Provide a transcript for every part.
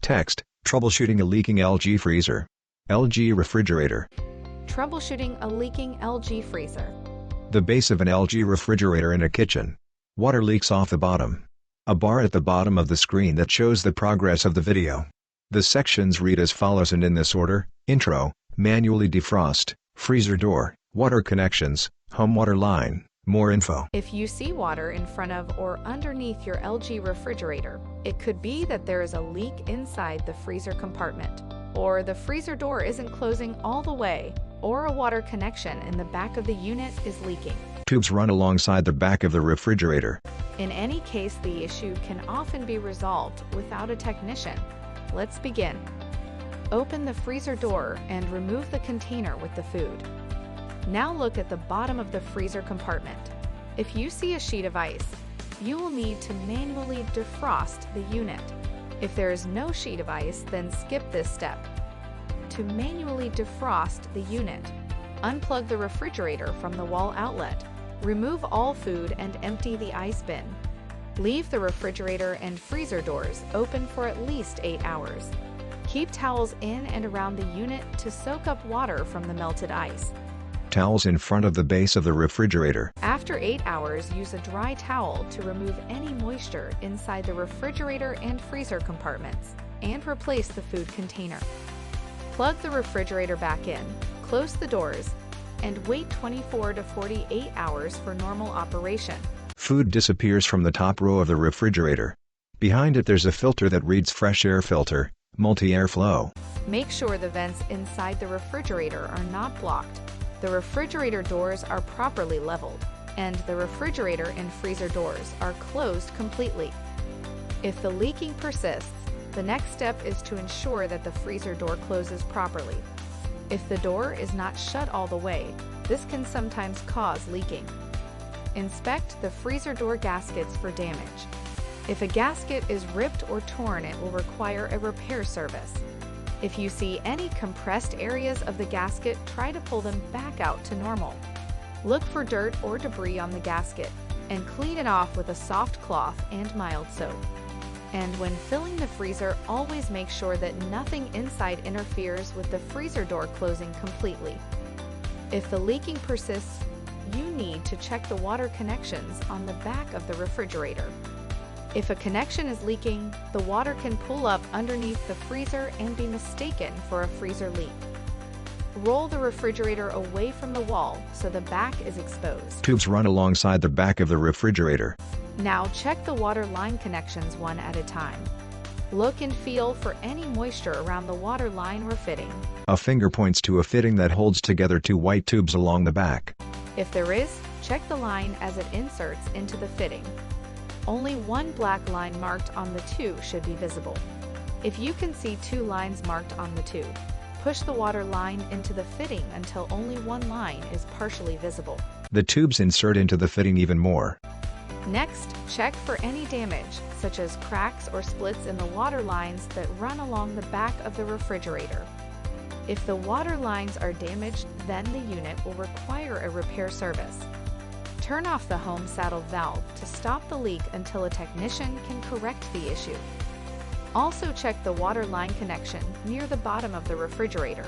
Text: Troubleshooting a leaking LG freezer. LG refrigerator. Troubleshooting a leaking LG freezer. The base of an LG refrigerator in a kitchen. Water leaks off the bottom. A bar at the bottom of the screen that shows the progress of the video. The sections read as follows and in this order: Intro, Manually defrost, Freezer door, Water connections, Home water line, More info. If you see water in front of or underneath your LG refrigerator, it could be that there is a leak inside the freezer compartment, or the freezer door isn't closing all the way, or a water connection in the back of the unit is leaking. Tubes run alongside the back of the refrigerator. In any case, the issue can often be resolved without a technician. Let's begin. Open the freezer door and remove the container with the food. Now look at the bottom of the freezer compartment. If you see a sheet of ice, you will need to manually defrost the unit. If there is no sheet of ice, then skip this step. To manually defrost the unit, unplug the refrigerator from the wall outlet. Remove all food and empty the ice bin. Leave the refrigerator and freezer doors open for at least 8 hours. Keep towels in and around the unit to soak up water from the melted ice. Towels in front of the base of the refrigerator. After 8 hours, use a dry towel to remove any moisture inside the refrigerator and freezer compartments, and replace the food container. Plug the refrigerator back in, close the doors, and wait 24 to 48 hours for normal operation. Food disappears from the top row of the refrigerator. Behind it there's a filter that reads Fresh Air Filter, Multi-Air Flow. Make sure the vents inside the refrigerator are not blocked. The refrigerator doors are properly leveled, and the refrigerator and freezer doors are closed completely. If the leaking persists, the next step is to ensure that the freezer door closes properly. If the door is not shut all the way, this can sometimes cause leaking. Inspect the freezer door gaskets for damage. If a gasket is ripped or torn, it will require a repair service. If you see any compressed areas of the gasket, try to pull them back out to normal. Look for dirt or debris on the gasket, and clean it off with a soft cloth and mild soap. And when filling the freezer, always make sure that nothing inside interferes with the freezer door closing completely. If the leaking persists, you need to check the water connections on the back of the refrigerator. If a connection is leaking, the water can pool up underneath the freezer and be mistaken for a freezer leak. Roll the refrigerator away from the wall so the back is exposed. Tubes run alongside the back of the refrigerator. Now check the water line connections one at a time. Look and feel for any moisture around the water line or fitting. A finger points to a fitting that holds together two white tubes along the back. If there is, check the line as it inserts into the fitting. Only one black line marked on the tube should be visible. If you can see two lines marked on the tube, push the water line into the fitting until only one line is partially visible. The tubes insert into the fitting even more. Next, check for any damage, such as cracks or splits in the water lines that run along the back of the refrigerator. If the water lines are damaged, then the unit will require a repair service. Turn off the home saddle valve to stop the leak until a technician can correct the issue. Also check the water line connection near the bottom of the refrigerator.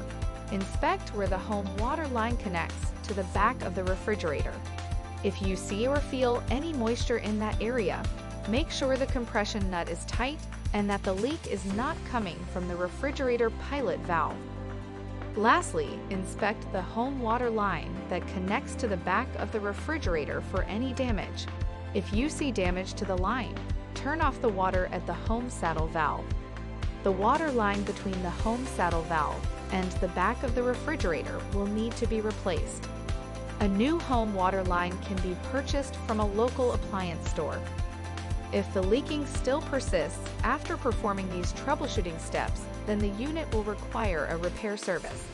Inspect where the home water line connects to the back of the refrigerator. If you see or feel any moisture in that area, make sure the compression nut is tight and that the leak is not coming from the refrigerator pilot valve. Lastly, inspect the home water line that connects to the back of the refrigerator for any damage. If you see damage to the line, turn off the water at the home saddle valve. The water line between the home saddle valve and the back of the refrigerator will need to be replaced. A new home water line can be purchased from a local appliance store. If the leaking still persists after performing these troubleshooting steps, then the unit will require a repair service.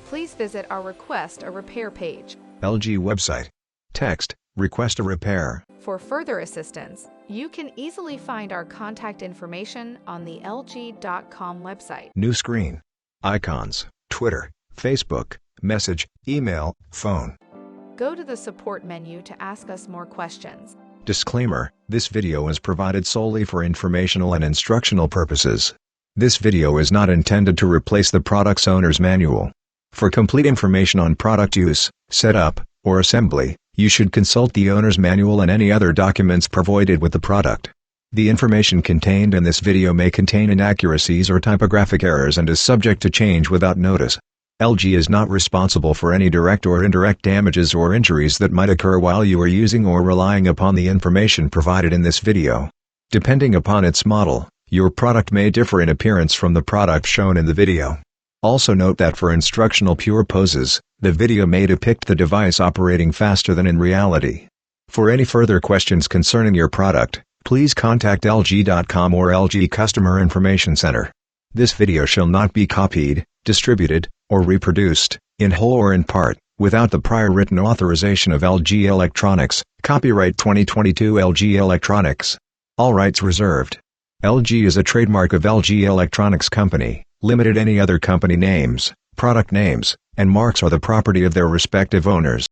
Please visit our Request a Repair page. LG website. Text: Request a repair. For further assistance, you can easily find our contact information on the LG.com website. New screen. Icons: Twitter, Facebook, message, email, phone. Go to the support menu to ask us more questions. Disclaimer: this video is provided solely for informational and instructional purposes. This video is not intended to replace the product's owner's manual. For complete information on product use, setup, or assembly, you should consult the owner's manual and any other documents provided with the product. The information contained in this video may contain inaccuracies or typographic errors and is subject to change without notice. LG is not responsible for any direct or indirect damages or injuries that might occur while you are using or relying upon the information provided in this video. Depending upon its model, your product may differ in appearance from the product shown in the video. Also note that for instructional purposes, the video may depict the device operating faster than in reality. For any further questions concerning your product, please contact LG.com or LG Customer Information Center. This video shall not be copied, distributed, or reproduced, in whole or in part, without the prior written authorization of LG Electronics. Copyright 2022 LG Electronics. All rights reserved. LG is a trademark of LG Electronics Company, Limited. Any other company names, product names, and marks are the property of their respective owners.